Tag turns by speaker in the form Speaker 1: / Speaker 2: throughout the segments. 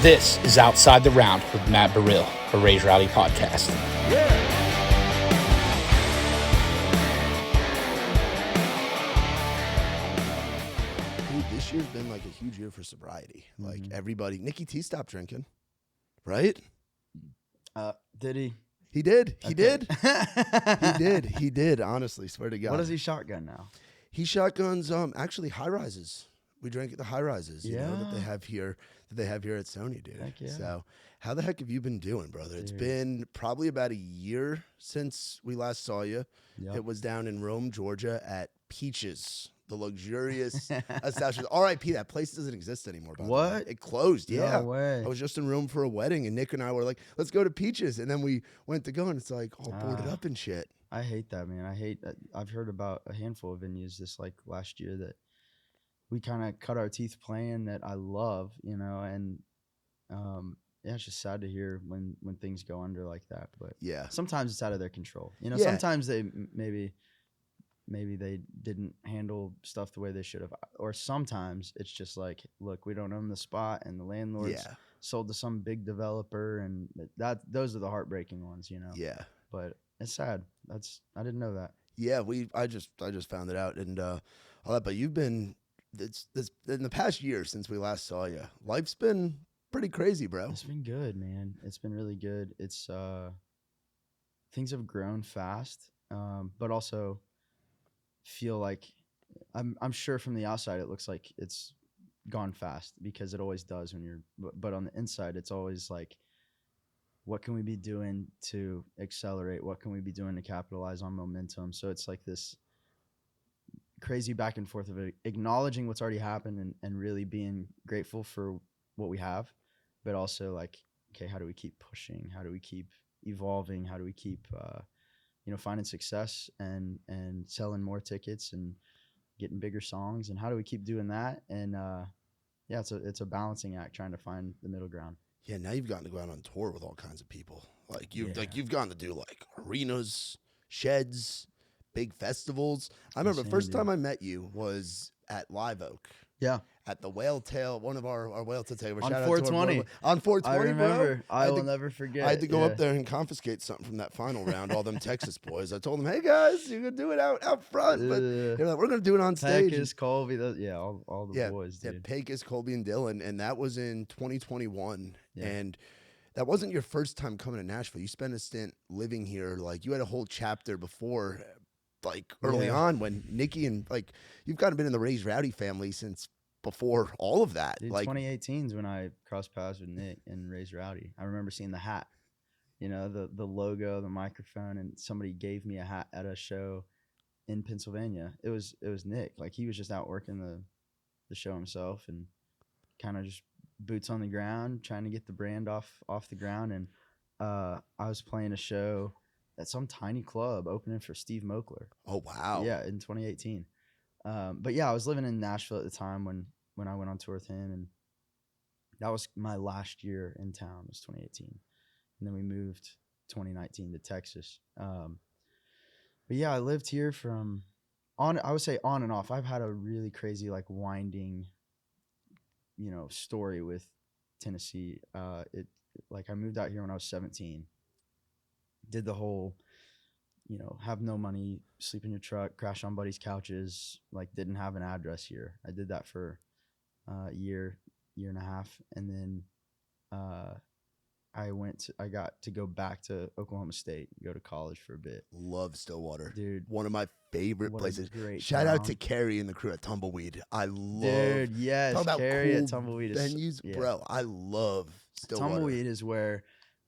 Speaker 1: This is Outside the Round with Matt Burrill, a Raise Rowdy podcast.
Speaker 2: Dude, this year's been like a huge year for sobriety. Like everybody, Nicky T stopped drinking, right?
Speaker 3: Did he?
Speaker 2: He did. He
Speaker 3: Okay.
Speaker 2: did. He did. Honestly, swear to God.
Speaker 3: What does he shotgun now?
Speaker 2: He shotguns actually high rises. We drank at the high rises, you know, that
Speaker 3: Yeah.
Speaker 2: they have here at Sony, dude.
Speaker 3: Heck yeah.
Speaker 2: So how the heck have you been doing, brother? It's
Speaker 3: Dude.
Speaker 2: been probably about a year since we last saw you.
Speaker 3: Yep.
Speaker 2: It was down in Rome, Georgia at Peaches, the luxurious establishment. R.I.P. That place doesn't exist anymore. By the way.
Speaker 3: What?
Speaker 2: It closed. Yeah.
Speaker 3: No way.
Speaker 2: I was just in Rome for a wedding, and Nick and I were like, "Let's go to Peaches," and then we went to go, and it's like all boarded up and shit.
Speaker 3: I hate that, man. I hate that. I've heard about a handful of venues this like last year that we kind of cut our teeth playing that I love, you know, and yeah, it's just sad to hear when things go under like that. But
Speaker 2: Yeah.
Speaker 3: sometimes it's out of their control. You know,
Speaker 2: Yeah.
Speaker 3: sometimes they maybe they didn't handle stuff the way they should have, or sometimes it's just like, look, we don't own the spot, and the landlord's
Speaker 2: Yeah.
Speaker 3: sold to some big developer, and those are the heartbreaking ones, you know.
Speaker 2: Yeah.
Speaker 3: But it's sad. I didn't know that.
Speaker 2: Yeah, I just found it out, and all that. But you've been this in the past year since we last saw you. Life's been pretty crazy, bro.
Speaker 3: It's been good, man. It's been really good. It's things have grown fast, but also feel like I'm sure from the outside it looks like it's gone fast because it always does when you're. But on the inside, it's always like, what can we be doing to accelerate? What can we be doing to capitalize on momentum? So it's like this crazy back and forth of acknowledging what's already happened and really being grateful for what we have, but also like, okay, how do we keep pushing? How do we keep evolving? How do we keep, finding success and selling more tickets and getting bigger songs? And how do we keep doing that? And yeah, it's a balancing act trying to find the middle ground.
Speaker 2: Yeah, now you've gotten to go out on tour with all kinds of people. You've gotten to do like arenas, sheds, big festivals. I remember
Speaker 3: Insane,
Speaker 2: first
Speaker 3: dude.
Speaker 2: time I met you was at Live Oak.
Speaker 3: Yeah.
Speaker 2: At the Whale Tail, one of our Whale Tail tables.
Speaker 3: On
Speaker 2: Shout out to our
Speaker 3: 420.
Speaker 2: boy- On 420,
Speaker 3: I remember.
Speaker 2: bro.
Speaker 3: I will
Speaker 2: had to-
Speaker 3: never forget.
Speaker 2: I had to go
Speaker 3: Yeah.
Speaker 2: up there and confiscate something from that final round. All them Texas boys. I told them, "Hey guys, you can do it out front, but they're like, we're gonna do it on stage."
Speaker 3: Pecos, Colby, all the boys, dude.
Speaker 2: Yeah, Pecos, Colby, and Dylan, and that was in 2021.
Speaker 3: Yeah.
Speaker 2: And that wasn't your first time coming to Nashville. You spent a stint living here. Like you had a whole chapter before, like early
Speaker 3: Yeah.
Speaker 2: on when Nicky and like you've kind of been in the Raise Rowdy family since before all of that.
Speaker 3: Dude,
Speaker 2: Like
Speaker 3: 2018 is when I crossed paths with Nick and Raise Rowdy. I remember seeing the hat, you know, the logo, the microphone, and somebody gave me a hat at a show in Pennsylvania. It was Nick. Like he was just out working the show himself and kind of just boots on the ground, trying to get the brand off the ground. And I was playing a show at some tiny club opening for Steve Mokler.
Speaker 2: oh wow,
Speaker 3: Yeah, in 2018. But yeah, I was living in Nashville at the time when I went on tour with him, and that was my last year in town, was 2018. And then we moved 2019 to Texas. But yeah, I lived here I would say on and off. I've had a really crazy, like winding, story with Tennessee. I moved out here when I was 17. Did the whole, have no money, sleep in your truck, crash on buddies' couches, like didn't have an address here. I did that for a year and a half. And then I got to go back to Oklahoma State, go to college for a bit.
Speaker 2: love Stillwater,
Speaker 3: Dude,
Speaker 2: one of my favorite
Speaker 3: what a
Speaker 2: places.
Speaker 3: great
Speaker 2: Shout out
Speaker 3: town.
Speaker 2: to Carrie and the crew at Tumbleweed. I love
Speaker 3: Dude, yes,
Speaker 2: talk about
Speaker 3: Carrie
Speaker 2: cool
Speaker 3: at Tumbleweed is
Speaker 2: venues,
Speaker 3: yeah.
Speaker 2: bro. I love Stillwater.
Speaker 3: Tumbleweed is where,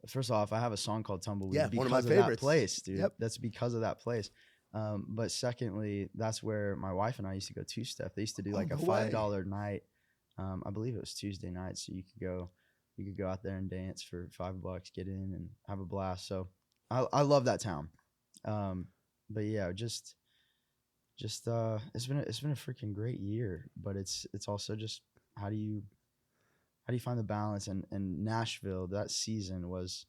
Speaker 3: first off, I have a song called Tumbleweed.
Speaker 2: Yeah,
Speaker 3: because
Speaker 2: one of my
Speaker 3: of
Speaker 2: favorites.
Speaker 3: that place, dude.
Speaker 2: Yep.
Speaker 3: That's because of that place. But secondly, that's where my wife and I used to go two-step. They used to do like a
Speaker 2: no way.
Speaker 3: $5 night. I believe it was Tuesday night, so you could go out there and dance for $5, get in and have a blast. So I love that town. But yeah, just it's been a freaking great year. But it's also just how do you find the balance? And Nashville, that season was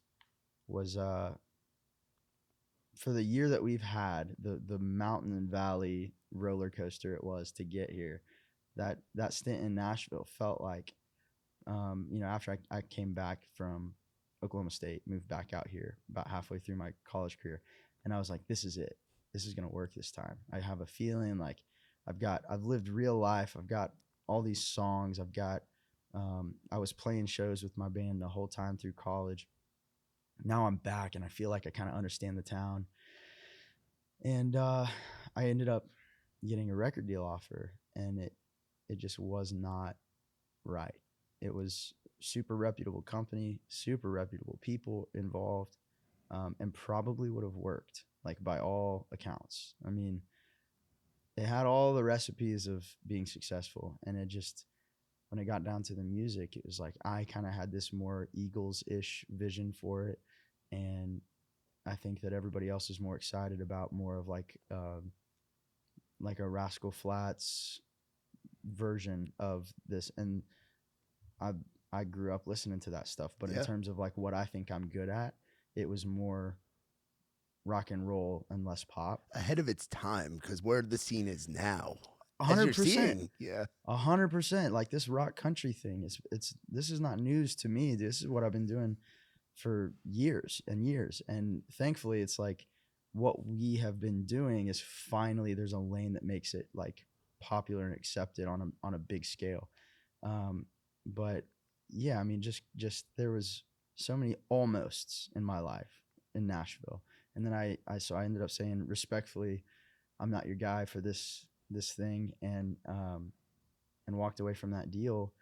Speaker 3: for the year that we've had, the mountain and valley roller coaster it was to get here. That stint in Nashville felt like you know, after I came back from Oklahoma State, moved back out here about halfway through my college career, and I was like, this is it. This is gonna work this time. I have a feeling like I've lived real life. I've got all these songs. I was playing shows with my band the whole time through college. Now I'm back and I feel like I kind of understand the town. And I ended up getting a record deal offer, and it just was not right. It was super reputable company, super reputable people involved, and probably would have worked, like by all accounts. I mean, it had all the recipes of being successful, and it just, when it got down to the music, it was like I kind of had this more Eagles-ish vision for it, and I think that everybody else is more excited about more of like a Rascal Flatts version of this. And I I grew up listening to that stuff, but in
Speaker 2: Yeah.
Speaker 3: terms of like what I think I'm good at, it was more rock and roll and less pop.
Speaker 2: Ahead of its time, because where the scene is now, as
Speaker 3: 100%.
Speaker 2: you're seeing, yeah.
Speaker 3: 100%. Like this rock country thing it's this is not news to me. This is what I've been doing for years and years. And thankfully it's like what we have been doing is finally there's a lane that makes it like popular and accepted on a big scale. But yeah, I mean just there was so many almosts in my life in Nashville. And then I ended up saying respectfully, I'm not your guy for this thing, and walked away from that deal,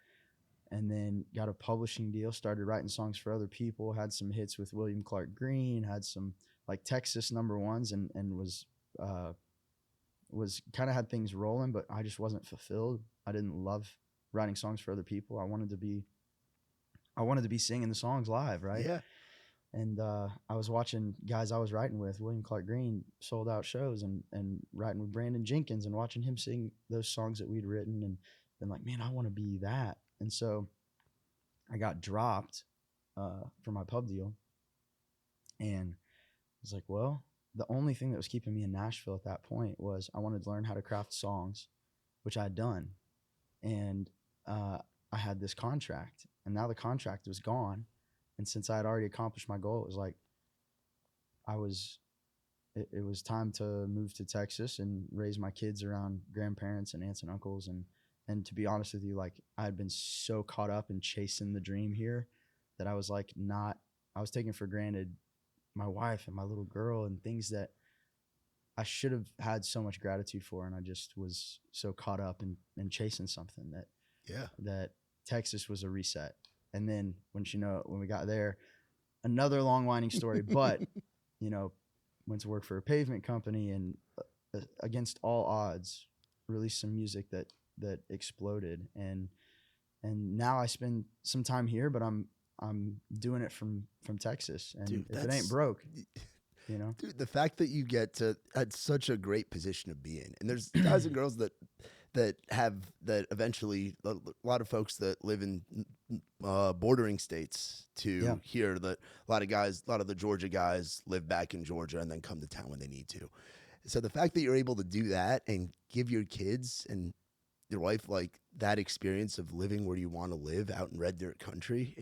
Speaker 3: and then got a publishing deal, started writing songs for other people, had some hits with William Clark Green, had some like Texas number ones, and was kind of had things rolling, but I just wasn't fulfilled. I didn't love writing songs for other people. I wanted to be singing the songs live, right?
Speaker 2: Yeah.
Speaker 3: And I was watching guys I was writing with, William Clark Green, sold out shows, and writing with Brandon Jenkins and watching him sing those songs that we'd written, and been like, man, I want to be that. And so I got dropped for my pub deal, and I was like, well, the only thing that was keeping me in Nashville at that point was I wanted to learn how to craft songs, which I had done, and I had this contract, and now the contract was gone. And since I had already accomplished my goal, it was like it was time to move to Texas and raise my kids around grandparents and aunts and uncles. And to be honest with you, like I had been so caught up in chasing the dream here that I was like I was taking for granted my wife and my little girl and things that I should have had so much gratitude for. And I just was so caught up in chasing something that Texas was a reset. And then when we got there, another long winding story, but went to work for a pavement company, and against all odds released some music that exploded. And now I spend some time here, but I'm doing it from Texas. And
Speaker 2: Dude,
Speaker 3: if it ain't broke,
Speaker 2: Dude, the fact that you get to at such a great position to be in, and there's guys and girls that eventually, a lot of folks that live in bordering states to here, that a lot of the Georgia guys live back in Georgia and then come to town when they need to. So the fact that you're able to do that and give your kids and your wife like that experience of living where you want to live out in red dirt country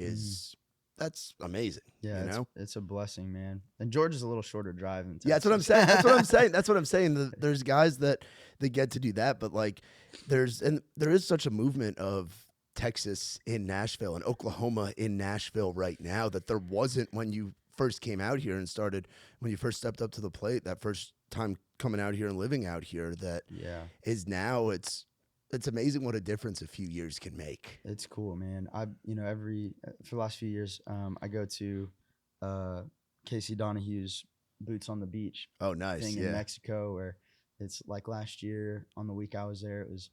Speaker 2: that's amazing.
Speaker 3: Yeah, it's a blessing, man. And Georgia's a little shorter drive than Texas.
Speaker 2: Yeah, that's what I'm saying. That's what I'm saying. There's guys that they get to do that, but like there is such a movement of Texas in Nashville and Oklahoma in Nashville right now that there wasn't when you first came out here and when you first stepped up to the plate that first time coming out here and living out here. That is now it's amazing what a difference a few years can make.
Speaker 3: It's cool, man. For the last few years, I go to Casey Donahue's Boots on the Beach
Speaker 2: thing
Speaker 3: in Mexico, where it's like last year on the week I was there, it was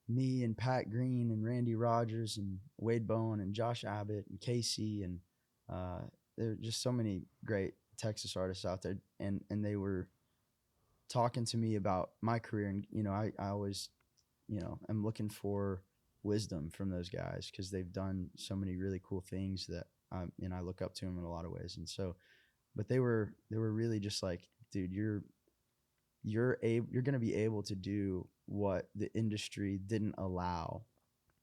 Speaker 3: me and Pat Green and Randy Rogers and Wade Bowen and Josh Abbott and Casey, and there are just so many great Texas artists out there, and they were talking to me about my career, and I always I'm looking for wisdom from those guys because they've done so many really cool things that I look up to them in a lot of ways. And so, but they were really just like, dude, you're going to be able to do what the industry didn't allow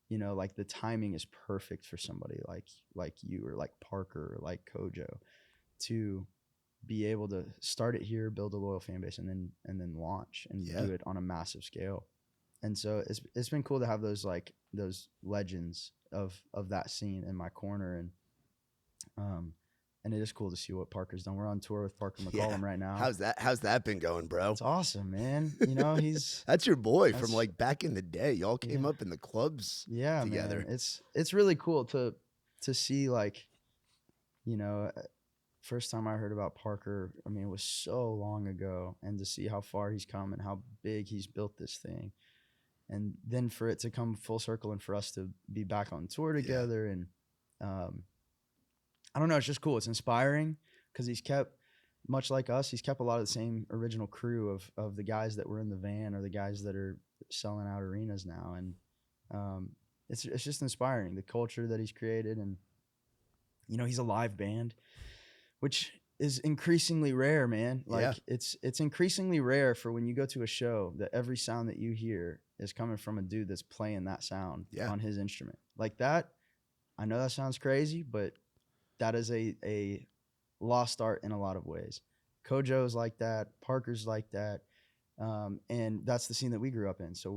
Speaker 3: you know, like the timing is perfect for somebody like you or like Parker or like Kojo to be able to start it here, build a loyal fan base, and then launch and do it on a massive scale. And so it's been cool to have those legends of that scene in my corner, and it is cool to see what Parker's done. We're on tour with Parker McCollum right now.
Speaker 2: How's that been going, bro?
Speaker 3: It's awesome, man. You know,
Speaker 2: that's your boy from like back in the day. Y'all came up in the clubs together.
Speaker 3: Man. It's really cool to see, like, you know, first time I heard about Parker, I mean, it was so long ago, and to see how far he's come and how big he's built this thing. And then for it to come full circle and for us to be back on tour together. And I don't know, it's just cool. It's inspiring because he's kept, much like us, he's kept a lot of the same original crew of the guys that were in the van or the guys that are selling out arenas now. And it's just inspiring, the culture that he's created. And, you know, he's a live band, which is increasingly rare, man. Like it's increasingly rare for when you go to a show that every sound that you hear is coming from a dude that's playing that sound on his instrument. Like that, I know that sounds crazy, but that is a lost art in a lot of ways. Kojo's like that, Parker's like that, and that's the scene that we grew up in. So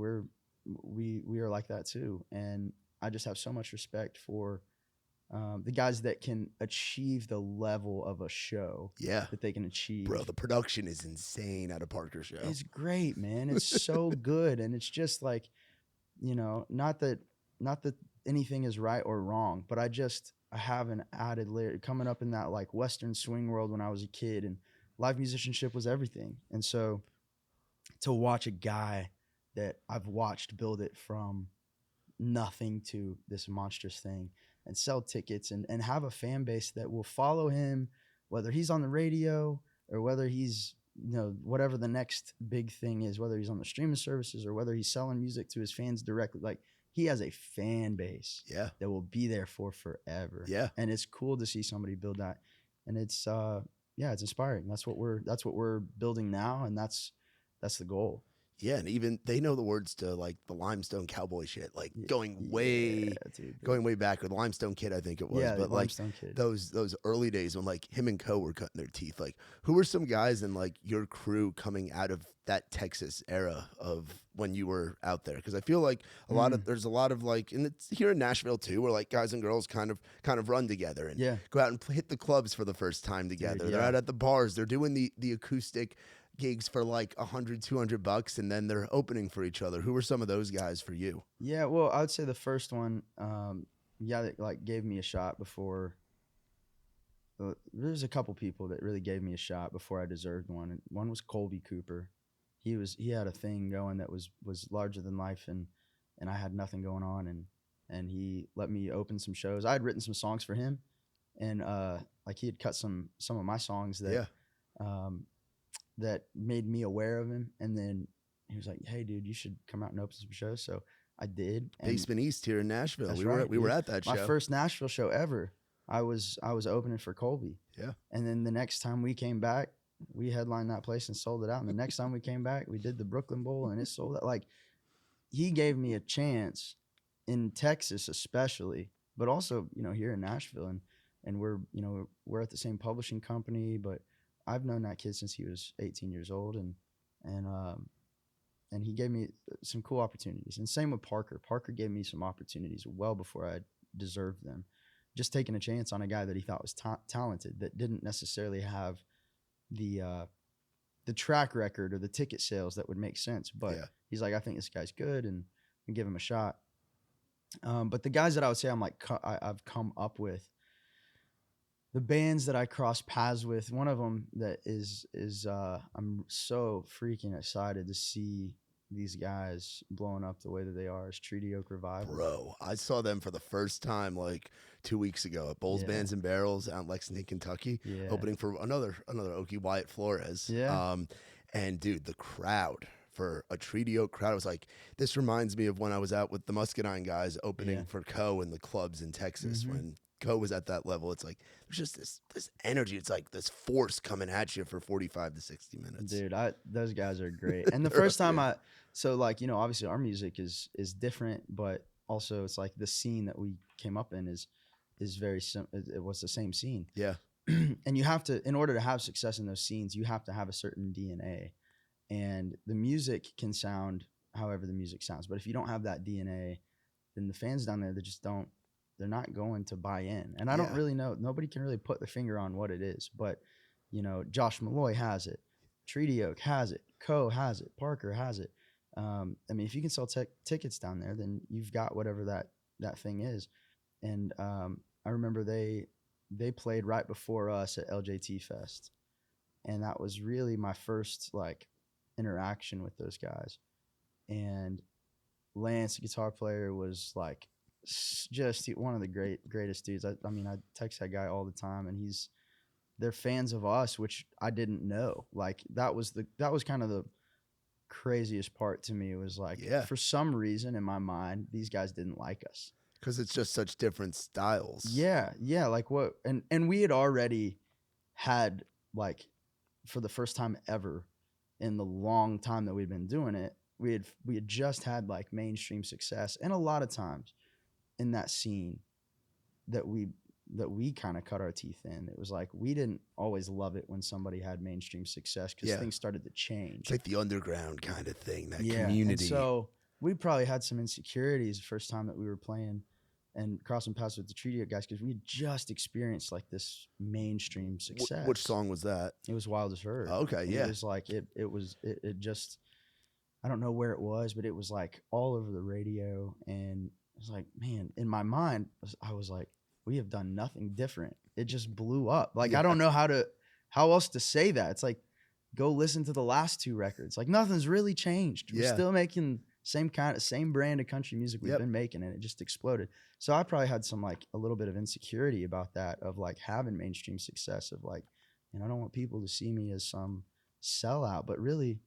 Speaker 3: we are like that too. And I just have so much respect for the guys that can achieve the level of a show that they can achieve.
Speaker 2: Bro, the production is insane at a Parker show.
Speaker 3: It's great, man. It's so good. And it's just like, you know, not that anything is right or wrong, but I have an added layer coming up in that like Western swing world when I was a kid, and live musicianship was everything. And so to watch a guy that I've watched build it from nothing to this monstrous thing and sell tickets and have a fan base that will follow him, whether he's on the radio or whether he's, you know, whatever the next big thing is, whether he's on the streaming services or whether he's selling music to his fans directly. Like, he has a fan base that will be there for forever. Yeah. And it's cool to see somebody build that. And it's it's inspiring. That's what we're building now, and that's the goal.
Speaker 2: Yeah, and even they know the words to like the Limestone Cowboy shit, like going way back, or the Limestone Kid, I think it was.
Speaker 3: Yeah,
Speaker 2: but like
Speaker 3: Kid.
Speaker 2: those early days when like him and Co were cutting their teeth. Like, who were some guys in like your crew coming out of that Texas era of when you were out there? Because I feel like there's a lot of like, and it's here in Nashville too, where like guys and girls kind of run together and go out and hit the clubs for the first time together. Dude, they're out at the bars. They're doing the acoustic gigs for like $100-$200, and then they're opening for each other. Who were some of those guys for you?
Speaker 3: Yeah, well, I would say the first one, that like gave me a shot before. There's a couple people that really gave me a shot before I deserved one. And one was Colby Cooper. He had a thing going that was larger than life, and I had nothing going on, and he let me open some shows. I had written some songs for him, and like he had cut some of my songs that that made me aware of him. And then he was like, "Hey, dude, you should come out and open some shows." So I did.
Speaker 2: Basement East here in Nashville. We were at that show.
Speaker 3: My first Nashville show ever. I was opening for Colby.
Speaker 2: Yeah.
Speaker 3: And then the next time we came back, we headlined that place and sold it out. And the next time we came back, we did the Brooklyn Bowl and it sold out. Like, he gave me a chance in Texas especially, but also, you know, here in Nashville. And we're at the same publishing company, but I've known that kid since he was 18 years old, and he gave me some cool opportunities. And same with Parker. Parker gave me some opportunities well before I deserved them. Just taking a chance on a guy that he thought was talented, that didn't necessarily have the track record or the ticket sales that would make sense. But he's like, I think this guy's good, and give him a shot. But the guys that I would say I've come up with, the bands that I cross paths with, one of them that is I'm so freaking excited to see these guys blowing up the way that they are, is Treaty Oak Revival.
Speaker 2: Bro, I saw them for the first time like 2 weeks ago at Bowls, Bands, and Barrels out in Lexington, Kentucky, opening for another Okie Wyatt Flores. Yeah. And dude, the crowd for a Treaty Oak crowd, was like, this reminds me of when I was out with the Muscadine guys opening for Co in the clubs in Texas when Co was at that level. It's like there's just this energy. It's like this force coming at you for 45 to 60 minutes.
Speaker 3: Dude, those guys are great. And the first time obviously our music is different, but also it's like the scene that we came up in is very it was the same scene.
Speaker 2: Yeah.
Speaker 3: And you have to, in order to have success in those scenes, you have to have a certain DNA. And the music can sound however the music sounds, but if you don't have that DNA, then the fans down there, they're not going to buy in. And I don't really know, nobody can really put the finger on what it is, but you know, Josh Malloy has it, Treaty Oak has it, Co has it, Parker has it. I mean, if you can sell tickets down there, then you've got whatever that thing is. And I remember they played right before us at LJT Fest, and that was really my first like interaction with those guys. And Lance, the guitar player, was like just one of the greatest dudes. I mean, I text that guy all the time, and they're fans of us, which I didn't know. Like that was kind of the craziest part to me. It was like, for some reason in my mind, these guys didn't like us.
Speaker 2: Because it's just such different styles.
Speaker 3: Yeah. Like what? And we had already had, like, for the first time ever in the long time that we'd been doing it, we had just had like mainstream success. And a lot of times in that scene that we kind of cut our teeth in, it was like we didn't always love it when somebody had mainstream success, because things started to change.
Speaker 2: It's like the underground kind of thing, that community.
Speaker 3: And so we probably had some insecurities the first time that we were playing and crossing paths with the Treaty Oak guys, because we had just experienced like this mainstream success.
Speaker 2: Which song was that?
Speaker 3: It was Wild as Her.
Speaker 2: Oh, okay,
Speaker 3: and
Speaker 2: yeah.
Speaker 3: It was like it just, I don't know where it was, but it was like all over the radio, and it was like, man, in my mind, I was like, we have done nothing different. It just blew up. Like I don't know how else to say that. It's like, go listen to the last two records. Like nothing's really changed. We're still making same brand of country music we've been making, and it just exploded. So I probably had some like a little bit of insecurity about that, of like having mainstream success, of like, I don't want people to see me as some sellout, but really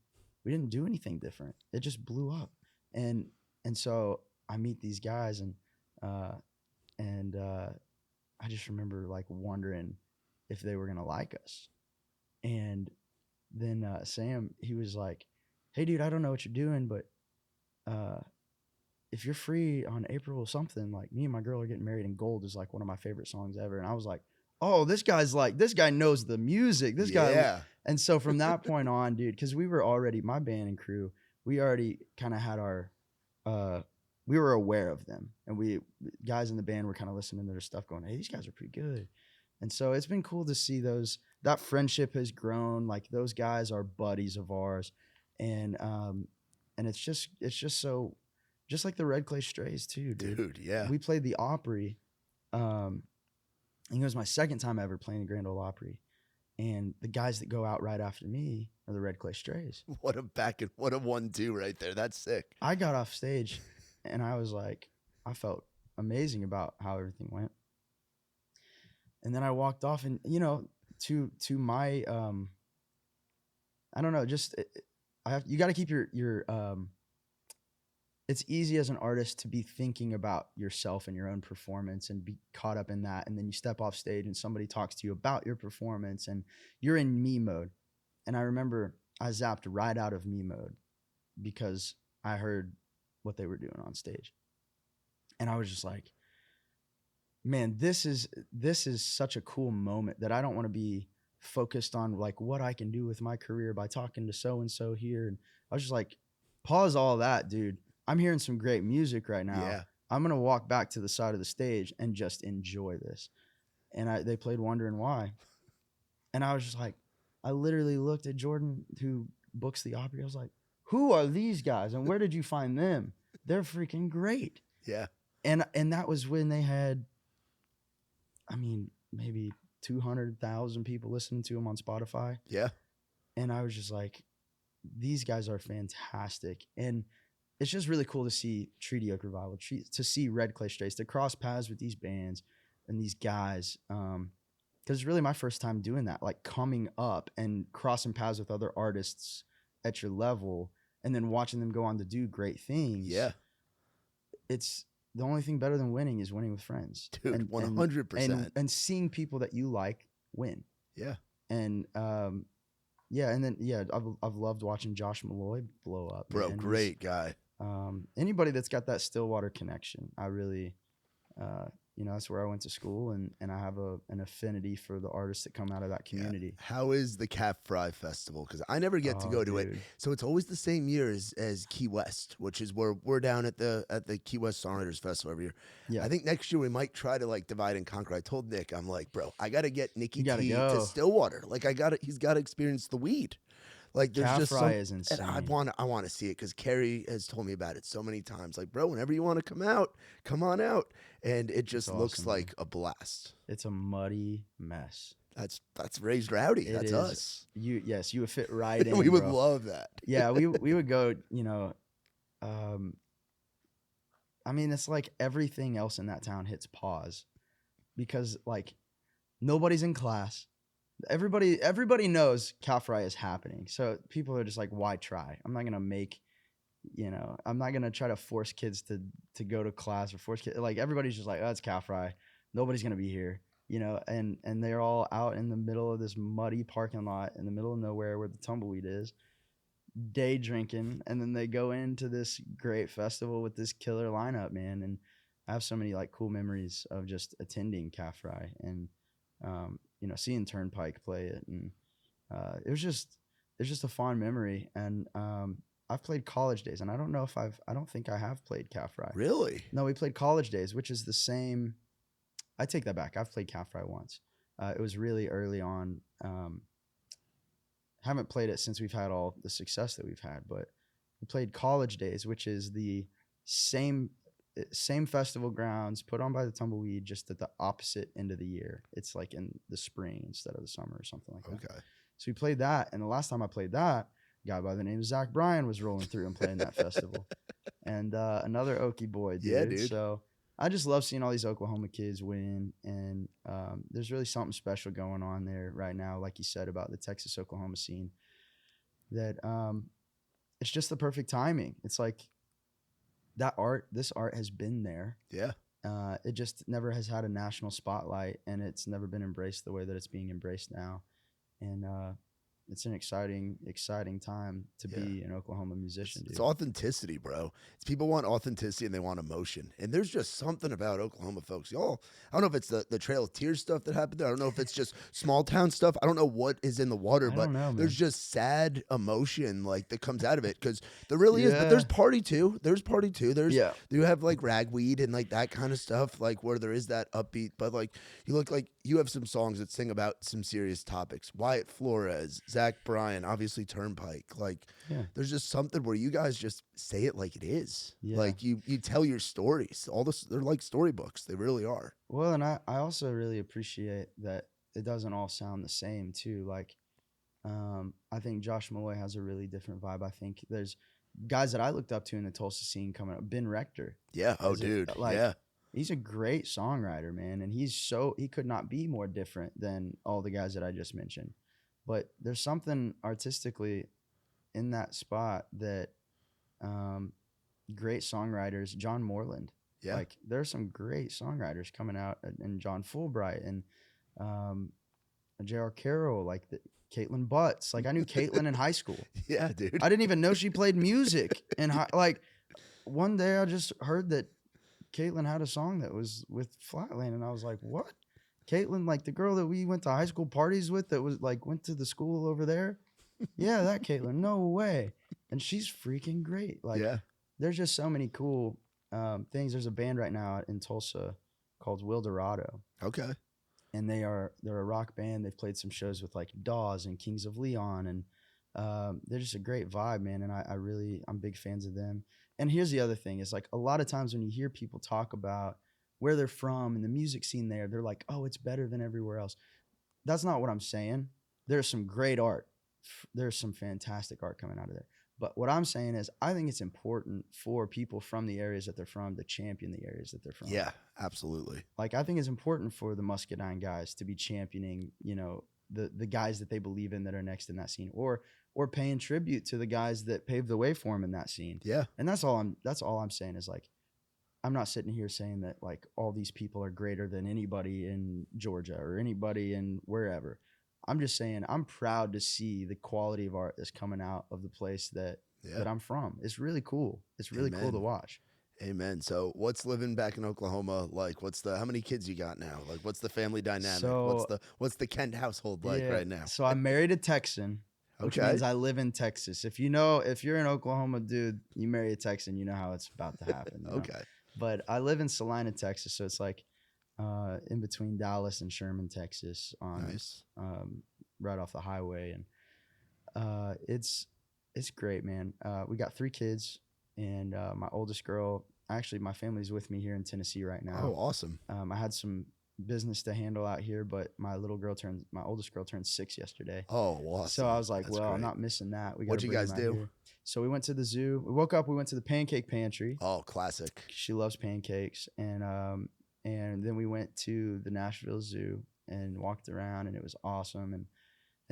Speaker 3: we didn't do anything different. It just blew up. And so I meet these guys, and I just remember like wondering if they were gonna like us. And then Sam, he was like, hey dude, I don't know what you're doing, but if you're free on April something, like me and my girl are getting married, and Gold is like one of my favorite songs ever. And I was like, oh, this guy knows the music. This guy. And so from that point on, dude, because we were already, my band and crew, we already kind of had our, we were aware of them. And we guys in the band were kind of listening to their stuff going, hey, these guys are pretty good. And so it's been cool to see that friendship has grown. Like those guys are buddies of ours. And it's just so, just like the Red Clay Strays too, dude.
Speaker 2: Dude, yeah.
Speaker 3: We played the Opry. I think it was my second time ever playing the Grand Ole Opry. And the guys that go out right after me are the Red Clay Strays.
Speaker 2: What a 1-2 right there. That's sick.
Speaker 3: I got off stage and I was like, I felt amazing about how everything went. And then I walked off, and to my I don't know, just you got to keep your it's easy as an artist to be thinking about yourself and your own performance and be caught up in that. And then you step off stage and somebody talks to you about your performance and you're in me mode. And I remember I zapped right out of me mode because I heard what they were doing on stage. And I was just like, man, this is such a cool moment that I don't want to be focused on like what I can do with my career by talking to so-and-so here. And I was just like, pause all that, dude. I'm hearing some great music right now.
Speaker 2: Yeah.
Speaker 3: I'm going to walk back to the side of the stage and just enjoy this. And they played Wondering Why. And I was just like, I literally looked at Jordan, who books the Opry. I was like, who are these guys? And where did you find them? They're freaking great.
Speaker 2: Yeah.
Speaker 3: And that was when they had, I mean, maybe 200,000 people listening to them on Spotify.
Speaker 2: Yeah.
Speaker 3: And I was just like, these guys are fantastic. And it's just really cool to see Treaty Oak Revival, to see Red Clay Strays, to cross paths with these bands and these guys. Because it's really my first time doing that, like coming up and crossing paths with other artists at your level and then watching them go on to do great things.
Speaker 2: Yeah.
Speaker 3: It's the only thing better than winning is winning with friends.
Speaker 2: Dude, 100%.
Speaker 3: And seeing people that you like win.
Speaker 2: Yeah.
Speaker 3: And I've loved watching Josh Malloy blow up.
Speaker 2: Bro,
Speaker 3: man.
Speaker 2: great guy.
Speaker 3: anybody that's got that Stillwater connection, I really, that's where I went to school, and I have an affinity for the artists that come out of that community.
Speaker 2: Yeah. How is the Calf Fry Festival? Because I never get to go to it. So it's always the same year as Key West, which is where we're down at the Key West Songwriters Festival every year.
Speaker 3: Yeah.
Speaker 2: I think next year we might try to like divide and conquer. I told Nick, I'm like, bro, I got to get Nicky T to Stillwater. Like he's got to experience the weed. Like there's just
Speaker 3: Fry is insane.
Speaker 2: I want to see it because Carrie has told me about it so many times. Like, bro, whenever you want to come out, come on out, and it just looks like a blast.
Speaker 3: It's a muddy mess.
Speaker 2: That's Raised Rowdy. That's us.
Speaker 3: You would fit right in.
Speaker 2: We would love that.
Speaker 3: Yeah, we would go. I mean, it's like everything else in that town hits pause because like nobody's in class. Everybody knows Cal Fry is happening. So people are just like, why try? I'm not going to try to force kids to go to class or force kids. Like everybody's just like, oh, it's Cal Fry. Nobody's going to be here, and they're all out in the middle of this muddy parking lot in the middle of nowhere where the tumbleweed is, day drinking. And then they go into this great festival with this killer lineup, man. And I have so many like cool memories of just attending Cal Fry and, seeing Turnpike play it, and it's just a fond memory. And I've played College Days, and I don't think I have played Cal Fry.
Speaker 2: Really?
Speaker 3: No, we played College Days, which is the same. I take that back. I've played Cal Fry once. It was really early on. Haven't played it since we've had all the success that we've had, but we played College Days, which is the same festival grounds put on by the Tumbleweed, just at the opposite end of the year. It's like in the spring instead of the summer or something like that. Okay. So we played that, and the last time I played that, a guy by the name of Zach Bryan was rolling through and playing that festival. And another Okie boy, dude.
Speaker 2: Yeah, dude.
Speaker 3: So I just love seeing all these Oklahoma kids win, and there's really something special going on there right now, like you said, about the Texas-Oklahoma scene, that it's just the perfect timing. It's like, this art has been there.
Speaker 2: Yeah.
Speaker 3: It just never has had a national spotlight, and it's never been embraced the way that it's being embraced now. And it's an exciting time to be an Oklahoma musician, dude.
Speaker 2: It's authenticity, bro. It's people want authenticity and they want emotion. And there's just something about Oklahoma folks. Y'all, I don't know if it's the Trail of Tears stuff that happened there. I don't know if it's just small town stuff. I don't know what is in the water, but there's just sad emotion like that comes out of it, because there really is. But there's party too. You have like ragweed and like that kind of stuff, like where there is that upbeat, but like you look like you have some songs that sing about some serious topics. Wyatt Flores, Zach Bryan, obviously Turnpike. Like there's just something where you guys just say it like it is. Yeah. Like you tell your stories. All this, they're like storybooks. They really are.
Speaker 3: Well, and I also really appreciate that it doesn't all sound the same too. Like I think Josh Malloy has a really different vibe. I think there's guys that I looked up to in the Tulsa scene coming up. Ben Rector.
Speaker 2: Yeah. Oh, dude.
Speaker 3: He's a great songwriter, man, and he could not be more different than all the guys that I just mentioned. But there's something artistically in that spot that great songwriters, John Moreland. Yeah. Like there's some great songwriters coming out, and John Fulbright and J.R. Carroll, like Caitlin Butts. Like I knew Caitlin in high school.
Speaker 2: Yeah, dude.
Speaker 3: I didn't even know she played music. And like one day I just heard that Caitlin had a song that was with Flatland, and I was like, what? Caitlin, like the girl that we went to high school parties with that was like went to the school over there? Yeah, that Caitlin. No way. And she's freaking great. Like there's just so many cool things. There's a band right now in Tulsa called Wildorado.
Speaker 2: Okay.
Speaker 3: And they're a rock band. They've played some shows with like Dawes and Kings of Leon, and they're just a great vibe, man. And I'm big fans of them. And here's the other thing is like a lot of times when you hear people talk about where they're from and the music scene there, they're like, oh, it's better than everywhere else. That's not what I'm saying. There's some great art. There's some fantastic art coming out of there. But what I'm saying is I think it's important for people from the areas that they're from to champion the areas that they're from.
Speaker 2: Yeah, absolutely.
Speaker 3: Like I think it's important for the Muscadine guys to be championing, the guys that they believe in that are next in that scene, or paying tribute to the guys that paved the way for them in that scene.
Speaker 2: Yeah.
Speaker 3: And that's all I'm saying is like, I'm not sitting here saying that like all these people are greater than anybody in Georgia or anybody in wherever. I'm just saying I'm proud to see the quality of art that's coming out of the place that that I'm from. It's really cool. It's really cool to
Speaker 2: Amen.
Speaker 3: watch.
Speaker 2: Amen. So what's living back in Oklahoma like? How many kids you got now? Like what's the family dynamic?
Speaker 3: So
Speaker 2: What's the Kent household like
Speaker 3: yeah,
Speaker 2: right now?
Speaker 3: so I married a Texan, which
Speaker 2: Okay.
Speaker 3: means I live in Texas. If you're in Oklahoma, dude, you marry a Texan, you know how it's about to happen.
Speaker 2: Okay.
Speaker 3: But I live in Salina, Texas, so it's like in between Dallas and Sherman, Texas, on
Speaker 2: Nice.
Speaker 3: right off the highway, and it's great, man. We got 3 kids, and my oldest girl. Actually, my family's with me here in Tennessee right now.
Speaker 2: Oh, awesome.
Speaker 3: I had some business to handle out here, but my oldest girl turned 6 yesterday.
Speaker 2: Oh, awesome.
Speaker 3: So I was like,
Speaker 2: That's
Speaker 3: well, I'm
Speaker 2: great.
Speaker 3: not missing that.
Speaker 2: What'd you guys do?
Speaker 3: Here. So we went to the zoo. We woke up. We went to the pancake pantry.
Speaker 2: Oh, classic.
Speaker 3: She loves pancakes, and then we went to the Nashville Zoo and walked around, and it was awesome. And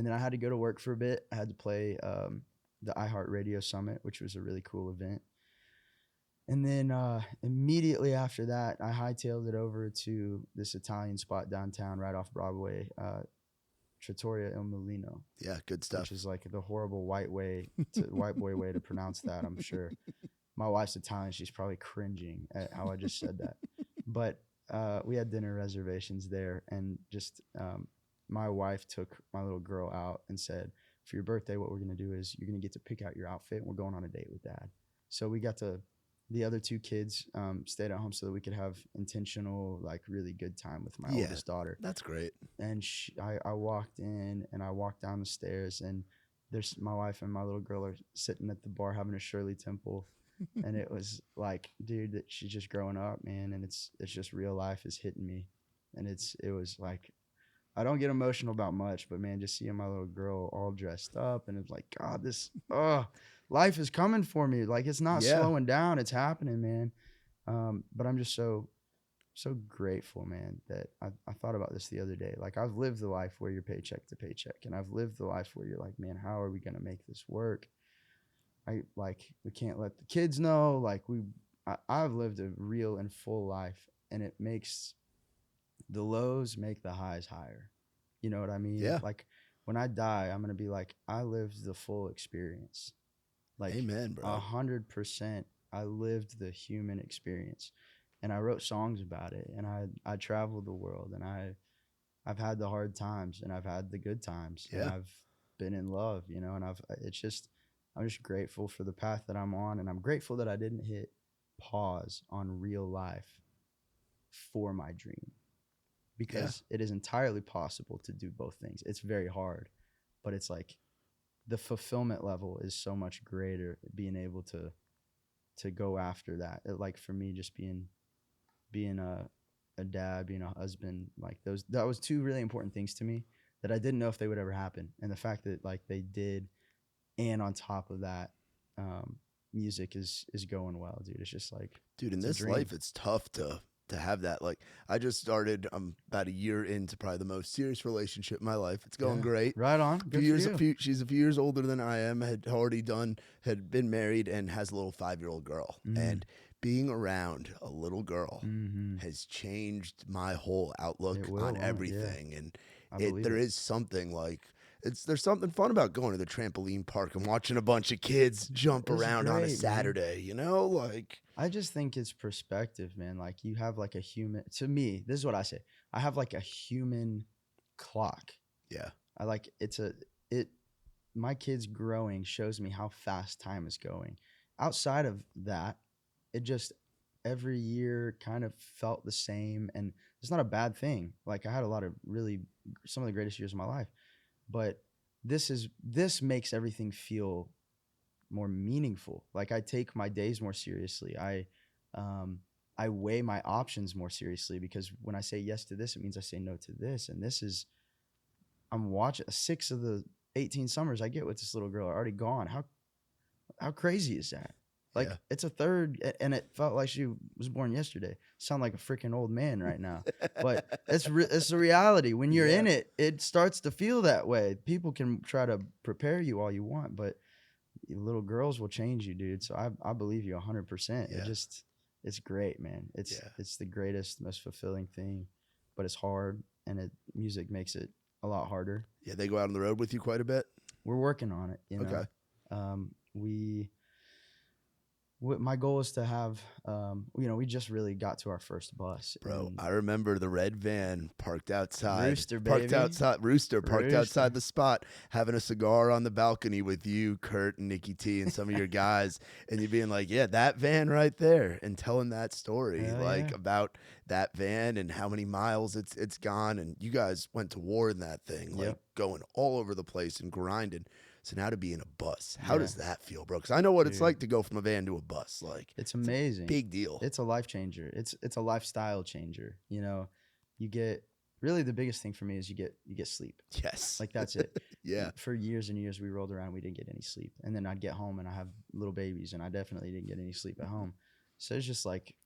Speaker 3: then I had to go to work for a bit. I had to play the iHeartRadio Summit, which was a really cool event. And then immediately after that, I hightailed it over to this Italian spot downtown, right off Broadway, Trattoria Il Mulino.
Speaker 2: Yeah, good stuff.
Speaker 3: Which is like the horrible white boy way to pronounce that, I'm sure. My wife's Italian. She's probably cringing at how I just said that. But we had dinner reservations there, and just my wife took my little girl out and said, for your birthday, what we're going to do is you're going to get to pick out your outfit, and we're going on a date with Dad. So we got to, the other 2 kids stayed at home so that we could have intentional, like really good time with my oldest daughter.
Speaker 2: That's great.
Speaker 3: And I walked in and I walked down the stairs, and there's my wife and my little girl are sitting at the bar having a Shirley Temple. And it was like, dude, that she's just growing up, man. And it's just real life is hitting me. And it was like, I don't get emotional about much, but man, just seeing my little girl all dressed up, and it's like, God, life is coming for me. Like, it's not slowing down. It's happening, man. But I'm just so grateful, man, that I thought about this the other day. Like, I've lived the life where you're paycheck to paycheck, and I've lived the life where you're like, man, how are we going to make this work? We can't let the kids know. Like, I've lived a real and full life, and it makes the lows make the highs higher. You know what I mean?
Speaker 2: Yeah.
Speaker 3: Like, when I die, I'm going to be like, I lived the full experience. Like,
Speaker 2: amen, bro.
Speaker 3: 100%. I lived the human experience, and I wrote songs about it, and I traveled the world, and I've had the hard times, and I've had the good times, and I've been in love, and I'm just grateful for the path that I'm on, and I'm grateful that I didn't hit pause on real life for my dream, because it is entirely possible to do both things. It's very hard, but it's like the fulfillment level is so much greater being able to go after that. Like, for me, just being a dad, being a husband, like that was 2 really important things to me that I didn't know if they would ever happen. And the fact that, like, they did, and on top of that, music is going well, dude. It's just like,
Speaker 2: dude, in this life, it's tough to have that. Like, I just started, I'm about a year into probably the most serious relationship in my life. It's going great.
Speaker 3: Right on. Good for you.
Speaker 2: She's a few years older than I am, had been married, and has a little 5-year-old girl. And being around a little girl has changed my whole outlook on everything. And there is something like, there's something fun about going to the trampoline park and watching a bunch of kids jump around on a Saturday, Like,
Speaker 3: I just think it's perspective, man. Like, you have like a human, to me, this is what I say. I have like a human clock.
Speaker 2: Yeah.
Speaker 3: I like, my kids growing shows me how fast time is going. Outside of that, it just every year kind of felt the same, and it's not a bad thing. Like, I had some of the greatest years of my life, but this makes everything feel more meaningful. Like, I take my days more seriously. I weigh my options more seriously, because when I say yes to this, it means I say no to this. And I'm watching 6 of the 18 summers I get with this little girl are already gone. How crazy is that? Like, it's a third, and it felt like she was born yesterday. Sound like a freaking old man right now, but it's the reality. When you're in it, it starts to feel that way. People can try to prepare you all you want, but little girls will change you, dude. So I believe you 100%. It's great, man. It's the greatest, most fulfilling thing, but it's hard, and music makes it a lot harder.
Speaker 2: Yeah, they go out on the road with you quite a bit.
Speaker 3: We're working on it.
Speaker 2: Okay.
Speaker 3: my goal is to have, we just really got to our first bus.
Speaker 2: Bro,
Speaker 3: and
Speaker 2: I remember the red van parked outside.
Speaker 3: Rooster, baby.
Speaker 2: Rooster parked outside
Speaker 3: Rooster.
Speaker 2: the spot, having a cigar on the balcony with you, Kurt, and Nikki T, and some of your guys, and you being like, "Yeah, that van right there," and telling that story,
Speaker 3: Hell
Speaker 2: like
Speaker 3: yeah.
Speaker 2: about that van and how many miles it's gone, and you guys went to war in that thing, like
Speaker 3: Yep.
Speaker 2: going all over the place and grinding. So now to be in a bus, how
Speaker 3: Yeah.
Speaker 2: does that feel, bro? Because I know what it's
Speaker 3: Dude.
Speaker 2: like to go from a van to a bus. Like,
Speaker 3: It's amazing.
Speaker 2: big deal.
Speaker 3: It's a life changer. It's a lifestyle changer. You get, really the biggest thing for me is you get sleep.
Speaker 2: Yes.
Speaker 3: Like that's it.
Speaker 2: Yeah.
Speaker 3: For years and years we rolled around, we didn't get any sleep. And then I'd get home and I have little babies and I definitely didn't get any sleep at home. So it's just like,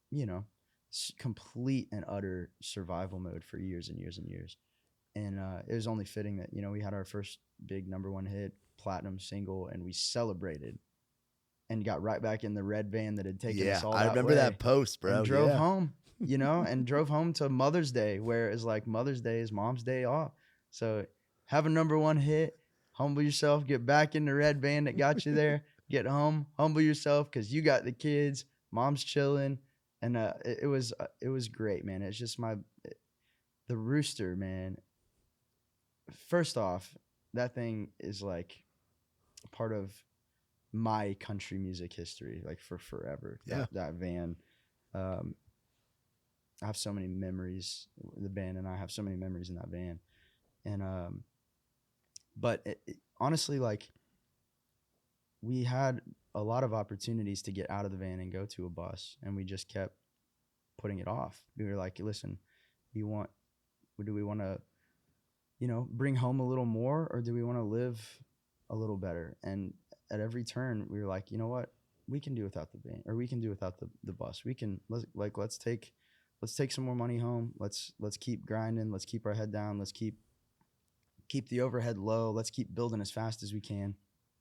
Speaker 3: complete and utter survival mode for years and years and years. And it was only fitting that, we had our first big #1 hit, platinum single, and we celebrated and got right back in the red van that had taken us all
Speaker 2: I
Speaker 3: that
Speaker 2: remember
Speaker 3: way
Speaker 2: that post, bro.
Speaker 3: and drove
Speaker 2: Yeah.
Speaker 3: home, and drove home to Mother's Day, where it's like Mother's Day is Mom's day off. So have a #1 hit, humble yourself, get back in the red van that got you there, get home, humble yourself because you got the kids, Mom's chilling, and it was great, man. It's just the Rooster, man. First off, that thing is like a part of my country music history, like for forever.
Speaker 2: Yeah.
Speaker 3: That van. I have so many memories. The band and I have so many memories in that van. And but honestly, like, we had a lot of opportunities to get out of the van and go to a bus, and we just kept putting it off. We were like, listen, do we want to, bring home a little more, or do we want to live a little better? And at every turn we were like, you know what, we can do without the van, or we can do without the bus. Let's take some more money home. Let's keep grinding. Let's keep our head down. Let's keep the overhead low. Let's keep building as fast as we can.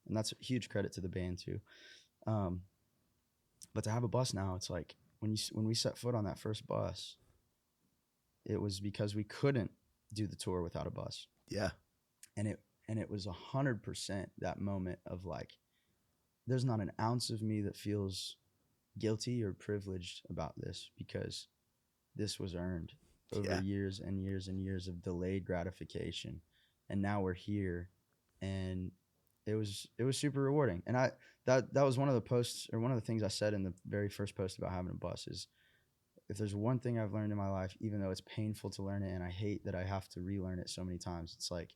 Speaker 3: And that's a huge credit to the band too. But to have a bus now, it's like when we set foot on that first bus, it was because we couldn't do the tour without a bus.
Speaker 2: Yeah.
Speaker 3: And it was 100% that moment of like, there's not an ounce of me that feels guilty or privileged about this, because this was earned over years and years and years of delayed gratification. And now we're here, and it was super rewarding. And that was one of the posts, or one of the things I said in the very first post about having a bus is, if there's one thing I've learned in my life, even though it's painful to learn it and I hate that I have to relearn it so many times, it's like,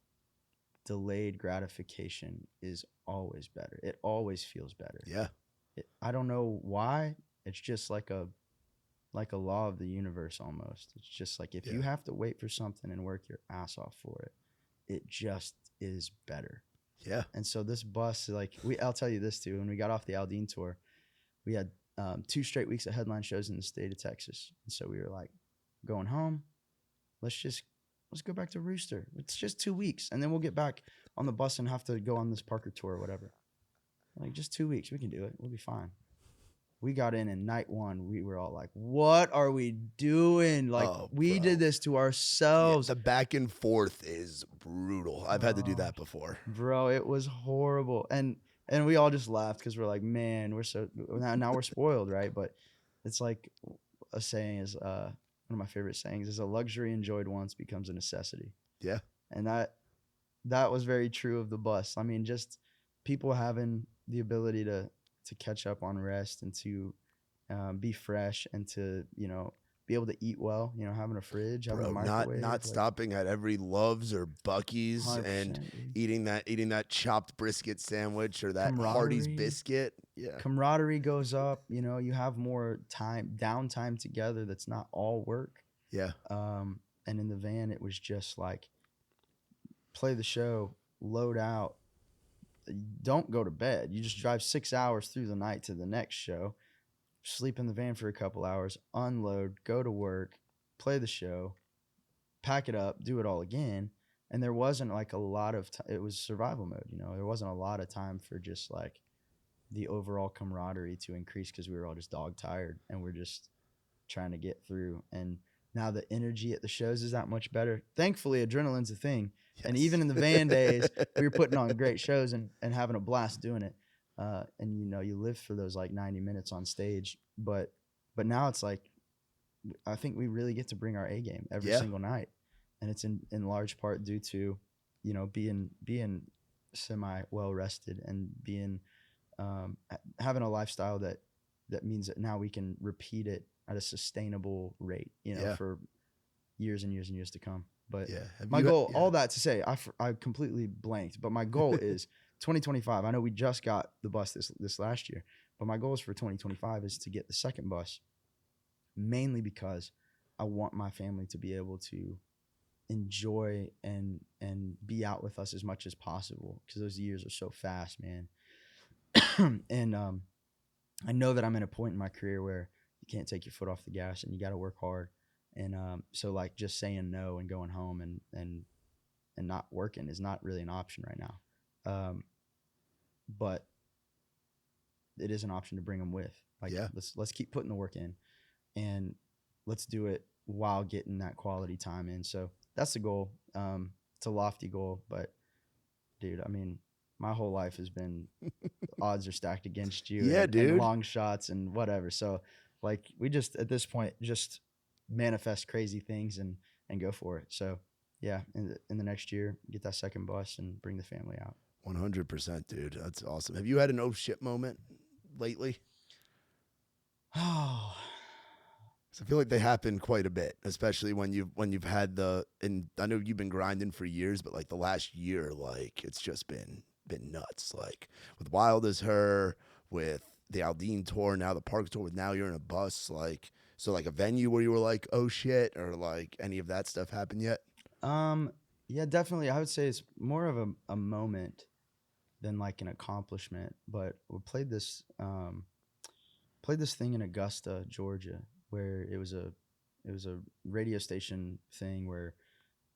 Speaker 3: delayed gratification is always better. It always feels better.
Speaker 2: Yeah.
Speaker 3: I don't know why. It's just like a law of the universe almost. It's just like, if you have to wait for something and work your ass off for it, it just is better.
Speaker 2: Yeah.
Speaker 3: And so this bus, like, I'll tell you this too. When we got off the Aldine tour, we had 2 straight weeks of headline shows in the state of Texas. And so we were like, going home, let's go back to Rooster. It's just 2 weeks, and then we'll get back on the bus and have to go on this Parker tour or whatever. Like, just 2 weeks, we can do it. We'll be fine. We got in, and night one, we were all like, what are we doing? Like, we did this to ourselves.
Speaker 2: The back and forth is brutal. I've had to do that before.
Speaker 3: Bro, it was horrible. And we all just laughed because we're like, man, now we're spoiled, right? But it's like a saying is, one of my favorite sayings is, a luxury enjoyed once becomes a necessity.
Speaker 2: Yeah.
Speaker 3: And that was very true of the bus. I mean, just people having the ability to catch up on rest, and to be fresh, and to, be able to eat well, having a fridge, having a microwave.
Speaker 2: Not stopping at every Love's or Buc-ee's and
Speaker 3: dude.
Speaker 2: eating that chopped brisket sandwich or that Hardee's biscuit. Yeah.
Speaker 3: Camaraderie goes up. You have more downtime together that's not all work.
Speaker 2: Yeah.
Speaker 3: And in the van, it was just like, play the show, load out, don't go to bed. You just drive 6 hours through the night to the next show, sleep in the van for a couple hours, unload, go to work, play the show, pack it up, do it all again. And there wasn't like a lot of it was survival mode. There wasn't a lot of time for just like the overall camaraderie to increase, because we were all just dog tired and we're just trying to get through. And now the energy at the shows is that much better. Thankfully, adrenaline's a thing. Yes. And even in the van days, we were putting on great shows and having a blast doing it. and you live for those like 90 minutes on stage. But now it's like I think we really get to bring our A game every
Speaker 2: Yeah.
Speaker 3: single night, and it's in large part due to being semi well rested and being having a lifestyle that means that now we can repeat it at a sustainable rate,
Speaker 2: Yeah.
Speaker 3: for years and years and years to come. But
Speaker 2: Yeah.
Speaker 3: my goal, all that to say, I completely blanked, but my goal is 2025. I know we just got the bus this last year, but my goals for 2025 is to get the second bus, mainly because I want my family to be able to enjoy and be out with us as much as possible, because those years are so fast, man. And I know that I'm in a point in my career where you can't take your foot off the gas and you got to work hard. And so like just saying no and going home and not working is not really an option right now. But it is an option to bring them with. Like,
Speaker 2: Yeah.
Speaker 3: let's keep putting the work in, and let's do it while getting that quality time in. So that's the goal. It's a lofty goal, but dude, I mean, my whole life has been odds are stacked against you.
Speaker 2: Yeah,
Speaker 3: and
Speaker 2: dude.
Speaker 3: long shots and whatever. So like we just at this point just manifest crazy things and go for it. So yeah, in the next year, get that second bus and bring the family out.
Speaker 2: 100%, dude. That's awesome. Have you had an oh shit moment lately?
Speaker 3: Oh,
Speaker 2: So I feel like they happen quite a bit, especially when you've had and I know you've been grinding for years, but like the last year, like it's just been nuts. Like with Wild as Her, with the Aldine tour, now the Park tour, with Now You're in a Bus, like so like a venue where you were like, oh shit, or like any of that stuff happened yet?
Speaker 3: yeah, definitely. I would say it's more of a moment than like an accomplishment. But we played this thing in Augusta, Georgia, where it was a radio station thing where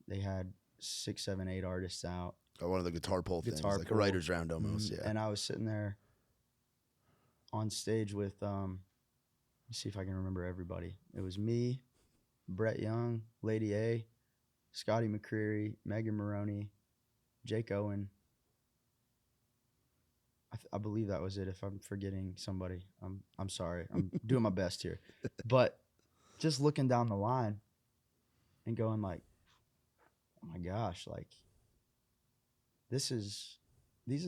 Speaker 3: they had 6, 7, 8 artists out.
Speaker 2: Or one of the guitar pull things,
Speaker 3: Guitar
Speaker 2: like a
Speaker 3: pull.
Speaker 2: writer's round almost. Yeah.
Speaker 3: And I was sitting there on stage with let me see if I can remember everybody. It was me, Brett Young, Lady A, Scotty McCreery, Megan Maroney, Jake Owen. I believe that was it. If I'm forgetting somebody, I'm sorry. I'm doing my best here. But just looking down the line and going like, oh my gosh, like these are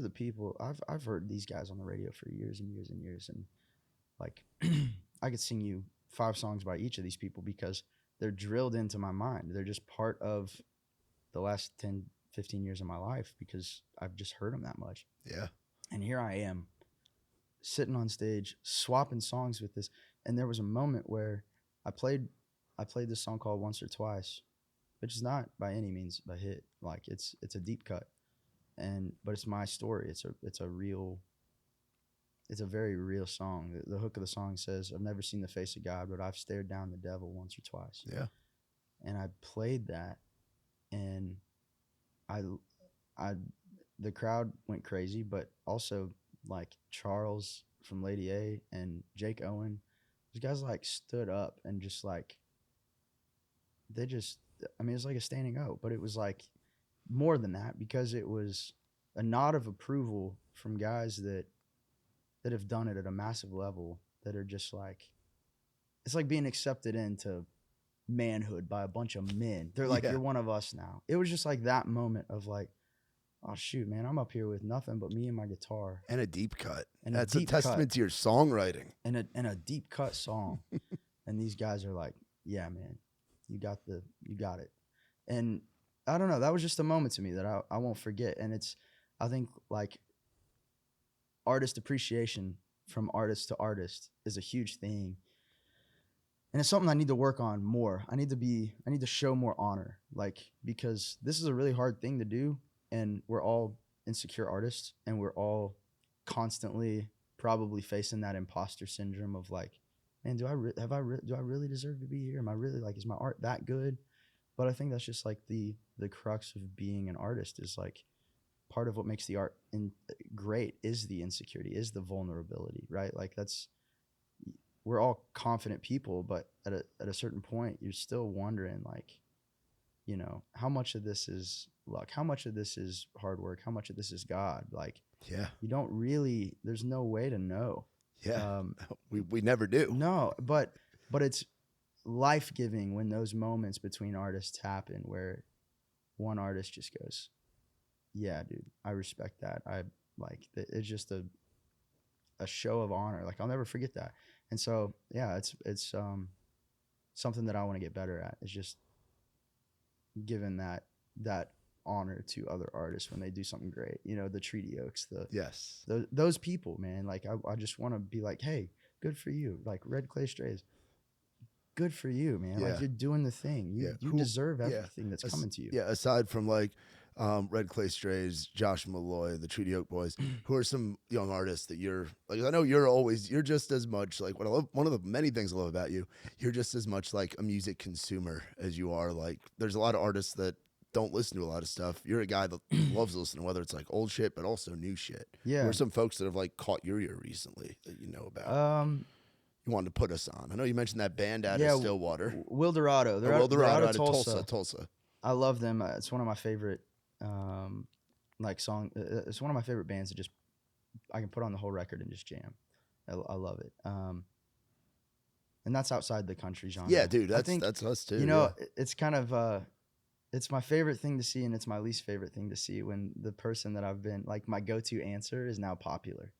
Speaker 3: the people I've heard these guys on the radio for years and years and years, and like I could sing you 5 songs by each of these people because they're drilled into my mind. They're just part of the last 10, 15 years of my life because I've just heard them that much.
Speaker 2: Yeah.
Speaker 3: And here I am sitting on stage swapping songs with this, and there was a moment where I played this song called Once or Twice, which is not by any means a hit. Like it's a deep cut, but it's my story. It's a very real song. The hook of the song says, "I've never seen the face of God, but I've stared down the devil once or twice."
Speaker 2: Yeah.
Speaker 3: And I played that, and the crowd went crazy, but also like Charles from Lady A and Jake Owen, these guys like stood up and just like I mean, it was like a standing O, but it was like more than that because it was a nod of approval from guys that have done it at a massive level, that are just like, it's like being accepted into manhood by a bunch of men. They're like,
Speaker 2: Yeah.
Speaker 3: You're one of us now. It was just like that moment of like, oh shoot, man, I'm up here with nothing but me and my guitar
Speaker 2: And a deep cut.
Speaker 3: And
Speaker 2: That's
Speaker 3: a
Speaker 2: a
Speaker 3: deep
Speaker 2: testament
Speaker 3: cut.
Speaker 2: to your songwriting.
Speaker 3: and a deep cut song. And these guys are like, yeah, man, you got it. And I don't know, that was just a moment to me that I won't forget. And I think like artist appreciation from artist to artist is a huge thing. And it's something I need to work on more. I need to show more honor, like, because this is a really hard thing to do, and we're all insecure artists, and we're all constantly probably facing that imposter syndrome of like, man, do I really deserve to be here? Am I really, like, is my art that good? But I think that's just like the crux of being an artist, is like part of what makes the art great is the insecurity, is the vulnerability, right? Like we're all confident people, but at a certain point, you're still wondering, like, how much of this is luck? How much of this is hard work? How much of this is God? Like,
Speaker 2: Yeah.
Speaker 3: you don't really, there's no way to know.
Speaker 2: Yeah. We never do.
Speaker 3: No, but it's life-giving when those moments between artists happen where one artist just goes, yeah, dude, I respect that. I like, it's just a show of honor. Like, I'll never forget that. And so, yeah, it's something that I want to get better at, is just giving that honor to other artists when they do something great. You know, the Treaty Oaks,
Speaker 2: Yes.
Speaker 3: those people, man. Like, I just want to be like, hey, good for you. Like, Red Clay Strays, good for you, man.
Speaker 2: Yeah.
Speaker 3: Like, you're doing the thing. You deserve everything that's coming to you.
Speaker 2: Yeah, aside from like Red Clay Strays, Josh Malloy, the Treaty Oak Boys, who are some young artists that you're like, I know you're just as much like, what I love, one of the many things I love about you, you're just as much like a music consumer as you are. Like, there's a lot of artists that don't listen to a lot of stuff. You're a guy that loves listening, whether it's like old shit, but also new shit.
Speaker 3: Yeah.
Speaker 2: Who are some folks that have like caught your ear recently that you know about? You wanted to put us on. I know you mentioned that band out of Stillwater.
Speaker 3: Wildorado. They're out of
Speaker 2: Tulsa.
Speaker 3: I love them. It's one of my favorite it's one of my favorite bands that just I can put on the whole record and just jam. I love it. And that's outside the country genre.
Speaker 2: Yeah, dude, that's us too.
Speaker 3: You know, it's kind of it's my favorite thing to see, and it's my least favorite thing to see when the person that I've been like my go-to answer is now popular.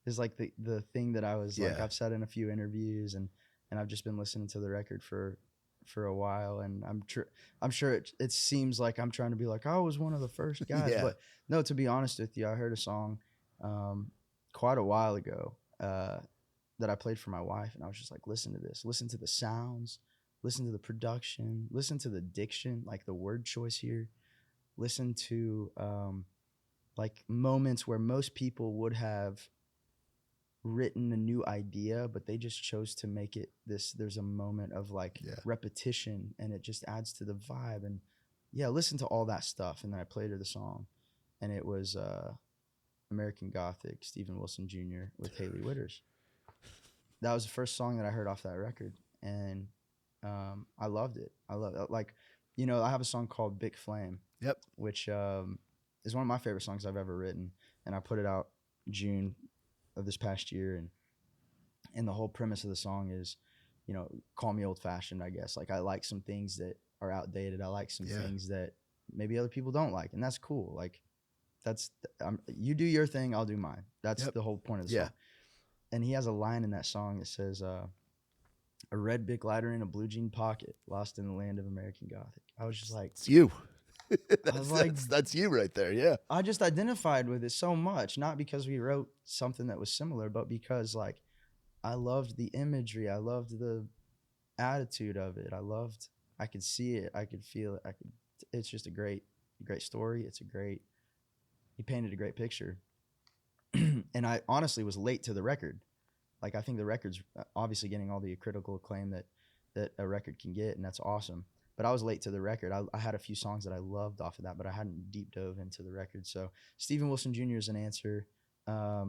Speaker 3: Is like the thing that I was like, I've said in a few interviews, and I've just been listening to the record for a while, and I'm sure it seems like I'm trying to be like, I was one of the first guys, but no, to be honest with you, I heard a song quite a while ago that I played for my wife, and I was just like, listen to this, listen to the sounds, listen to the production, listen to the diction, like the word choice here, listen to like moments where most people would have written a new idea, but they just chose to make it this. There's a moment of like repetition, and it just adds to the vibe. And listen to all that stuff. And then I played her the song, and it was American Gothic, Stephen Wilson Jr. with Haley Witters. That was the first song that I heard off that record, and I loved it. I love it. Like, you know, I have a song called Big Flame, which is one of my favorite songs I've ever written, and I put it out June of this past year, and the whole premise of the song is, you know, call me old fashioned, I guess. Like, I like some things that are outdated. I like some things that maybe other people don't like, and that's cool. Like, that's you do your thing, I'll do mine. That's the whole point of the song. And he has a line in that song that says, a red big lighter in a blue jean pocket, lost in the land of American Gothic. I was just like,
Speaker 2: it's you.
Speaker 3: that's
Speaker 2: you right there. Yeah.
Speaker 3: I just identified with it so much, not because we wrote something that was similar, but because like I loved the imagery, I loved the attitude of it, I could see it, I could feel it, it's just a great story. He painted a great picture. And I honestly was late to the record. Like, I think the record's obviously getting all the critical acclaim that a record can get, and that's awesome. But I was late to the record. I had a few songs that I loved off of that, but I hadn't deep dove into the record. So Stephen Wilson Jr. is an answer. Let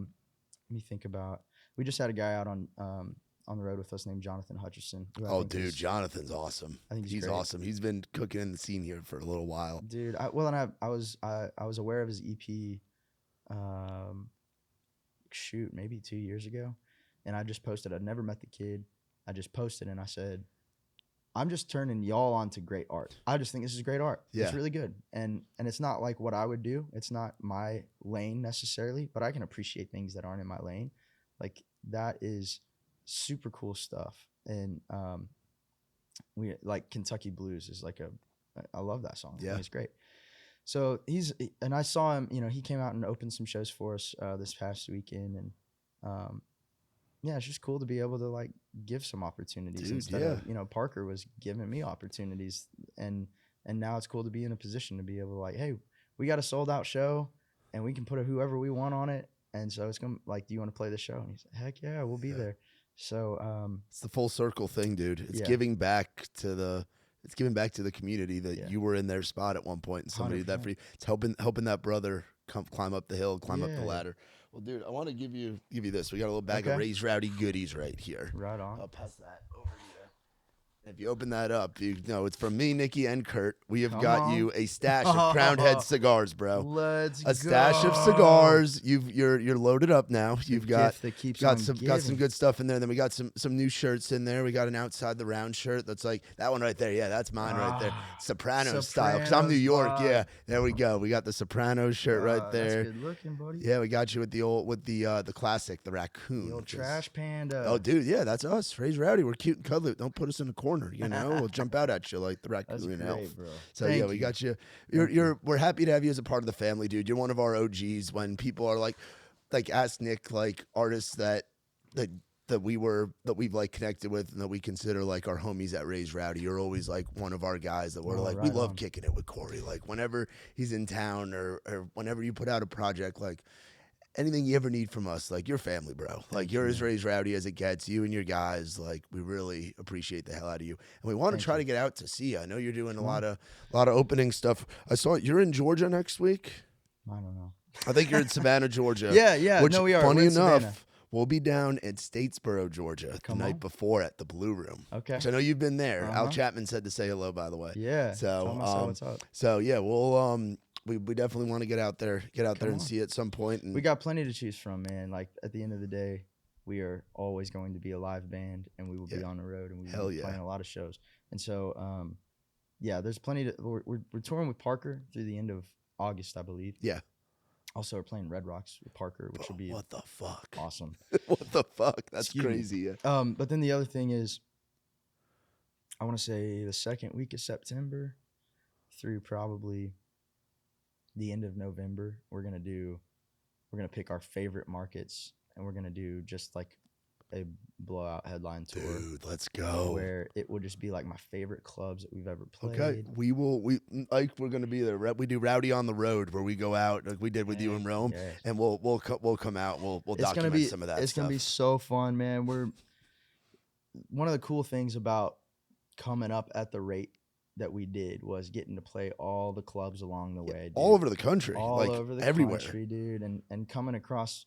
Speaker 3: me think about. We just had a guy out on the road with us named Jonathan Hutcherson.
Speaker 2: Oh, dude, Jonathan's awesome.
Speaker 3: I think
Speaker 2: he's awesome. He's been cooking in the scene here for a little while.
Speaker 3: Dude, I was aware of his EP. Maybe 2 years ago, and I just posted. I'd never met the kid. I just posted, and I said, I'm just turning y'all on to great art. I just think this is great art. It's really good. And it's not like what I would do. It's not my lane necessarily, but I can appreciate things that aren't in my lane. Like, that is super cool stuff. And we like Kentucky Blues is like I love that song. Yeah. It's great. So and I saw him, you know, he came out and opened some shows for us this past weekend. And it's just cool to be able to like give some opportunities instead of, you know, Parker was giving me opportunities, and now it's cool to be in a position to be able to like, hey, we got a sold out show and we can put whoever we want on it. And so it's going to like, do you want to play the show? And he's like, heck yeah, we'll be there. So
Speaker 2: it's the full circle thing, dude. It's giving back to the community that you were in their spot at one point, and somebody 100%. That for you. It's helping that brother climb up the hill, climb up the ladder. Well, dude, I want to give you this. We got a little bag of Raised Rowdy goodies right here.
Speaker 3: Right on.
Speaker 2: I'll pass that over to you. If you open that up, you know it's from me, Nikki, and Kurt. We have
Speaker 3: Come
Speaker 2: got
Speaker 3: on.
Speaker 2: you a stash of Crowned Head cigars, bro.
Speaker 3: Let's
Speaker 2: A stash of cigars. You're loaded up now. You've got
Speaker 3: gift that keeps
Speaker 2: got
Speaker 3: on
Speaker 2: some
Speaker 3: giving.
Speaker 2: good stuff in there. Then we got some new shirts in there. We got an outside the round shirt that's like that one right there. Yeah, that's mine right there. Soprano style. Because I'm New York.
Speaker 3: Sopranos
Speaker 2: Yeah, there we go. We got the Sopranos shirt right there.
Speaker 3: That's good looking, buddy.
Speaker 2: Yeah, we got you with the classic, the raccoon.
Speaker 3: The old trash panda.
Speaker 2: Oh, dude, yeah, that's us. Raise Rowdy. We're cute and cuddly. Don't put us in a corner. You know, we'll jump out at you like the
Speaker 3: That's
Speaker 2: raccoon
Speaker 3: great,
Speaker 2: elf.
Speaker 3: bro.
Speaker 2: So
Speaker 3: Thank
Speaker 2: yeah, we got you. We're happy to have you as a part of the family, dude. You're one of our OGs. When people are like ask Nick, like artists that we've like connected with and that we consider like our homies at Raise Rowdy. You're always like one of our guys that we're like, we
Speaker 3: right
Speaker 2: love
Speaker 3: on.
Speaker 2: kicking it with Corey. Like whenever he's in town or whenever you put out a project, like anything you ever need from us, like your family, bro. Like you're as Raise Rowdy as it gets. You and your guys, like we really appreciate the hell out of you, and we want to try to get out to see you. I know you're doing a lot of opening stuff. I saw you're in Georgia next week.
Speaker 3: I don't know.
Speaker 2: I think you're in Savannah, Georgia.
Speaker 3: Yeah.
Speaker 2: Which,
Speaker 3: No, we are.
Speaker 2: Funny
Speaker 3: We're in
Speaker 2: enough,
Speaker 3: Savannah.
Speaker 2: we'll be down at Statesboro, Georgia,
Speaker 3: Come
Speaker 2: the night
Speaker 3: on.
Speaker 2: before at the Blue Room.
Speaker 3: Okay.
Speaker 2: Which I know you've been there. Al
Speaker 3: Uh-huh.
Speaker 2: Chapman said to say hello, by the way.
Speaker 3: Yeah.
Speaker 2: So,
Speaker 3: Tell myself what's up.
Speaker 2: So yeah, we'll we definitely want to get out there and
Speaker 3: on.
Speaker 2: see you at some point. And
Speaker 3: We got plenty to choose from, man. Like at the end of the day, we are always going to be a live band, and we will be on the road, and we will be playing a lot of shows. And so, yeah, there's plenty to. We're touring with Parker through the end of August, I believe.
Speaker 2: Yeah.
Speaker 3: Also, we're playing Red Rocks with Parker, which will be
Speaker 2: what the fuck?
Speaker 3: awesome.
Speaker 2: What the fuck? That's
Speaker 3: Excuse me.
Speaker 2: crazy. Yeah.
Speaker 3: But then the other thing is, I want to say the second week of September through probably the end of November, we're gonna pick our favorite markets, and we're gonna do just like a blowout headline tour.
Speaker 2: Dude, let's go.
Speaker 3: Where it will just be like my favorite clubs that we've ever played.
Speaker 2: Okay, we're gonna be there. We do Rowdy on the road, where we go out like we did with you in Rome,
Speaker 3: yes.
Speaker 2: and we'll come out. We'll
Speaker 3: It's
Speaker 2: document
Speaker 3: gonna be
Speaker 2: some of that.
Speaker 3: It's gonna be so fun, man. One of the cool things about coming up at the rate that we did was getting to play all the clubs along the way, dude.
Speaker 2: all over the country,
Speaker 3: all
Speaker 2: like
Speaker 3: over the
Speaker 2: everywhere.
Speaker 3: country, dude, and coming across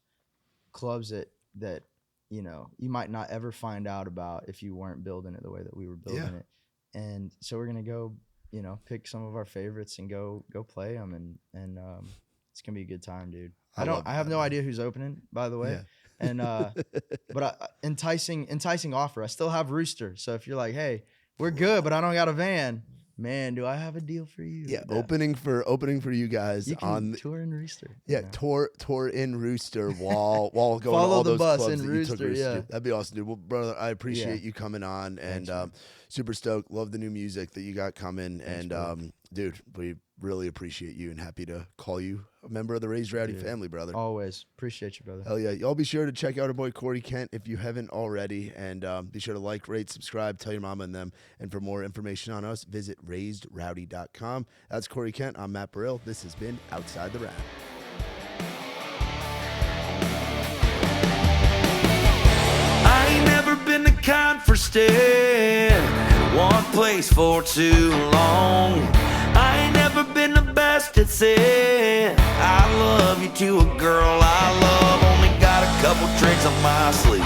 Speaker 3: clubs that you know you might not ever find out about if you weren't building it the way that we were building it. And so we're gonna go, pick some of our favorites and go play them, and it's gonna be a good time, dude. I have no idea who's opening, by the way.
Speaker 2: Yeah.
Speaker 3: And but enticing offer. I still have Rooster. So if you're like, hey, we're good, but I don't got a van, man, do I have a deal for you?
Speaker 2: Yeah, opening for you guys
Speaker 3: You can
Speaker 2: on
Speaker 3: tour in Rooster.
Speaker 2: Yeah, tour in Rooster while going to
Speaker 3: Follow
Speaker 2: all
Speaker 3: the
Speaker 2: those
Speaker 3: bus
Speaker 2: clubs
Speaker 3: in
Speaker 2: that you took
Speaker 3: Rooster, yeah.
Speaker 2: That'd be awesome, dude. Well, brother, I appreciate
Speaker 3: Yeah.
Speaker 2: you coming on, and
Speaker 3: Thanks,
Speaker 2: super stoked. Love the new music that you got coming,
Speaker 3: Thanks,
Speaker 2: and
Speaker 3: bro.
Speaker 2: dude, we really appreciate you and happy to call you a member of the Raised Rowdy
Speaker 3: Dude.
Speaker 2: family, brother.
Speaker 3: Always appreciate you, brother.
Speaker 2: Hell yeah. Y'all be sure to check out our boy Corey Kent if you haven't already. And be sure to like, rate, subscribe, tell your mama and them. And for more information on us, visit raisedrowdy.com. That's Corey Kent. I'm Matt Burrill. This has been Outside the Round.
Speaker 4: I ain't never been the kind for staying in one place for too long. I ain't never been the best at saying I love you to a girl I love. Only got a couple tricks on my sleeve.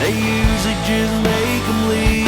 Speaker 4: They usually just make 'em leave.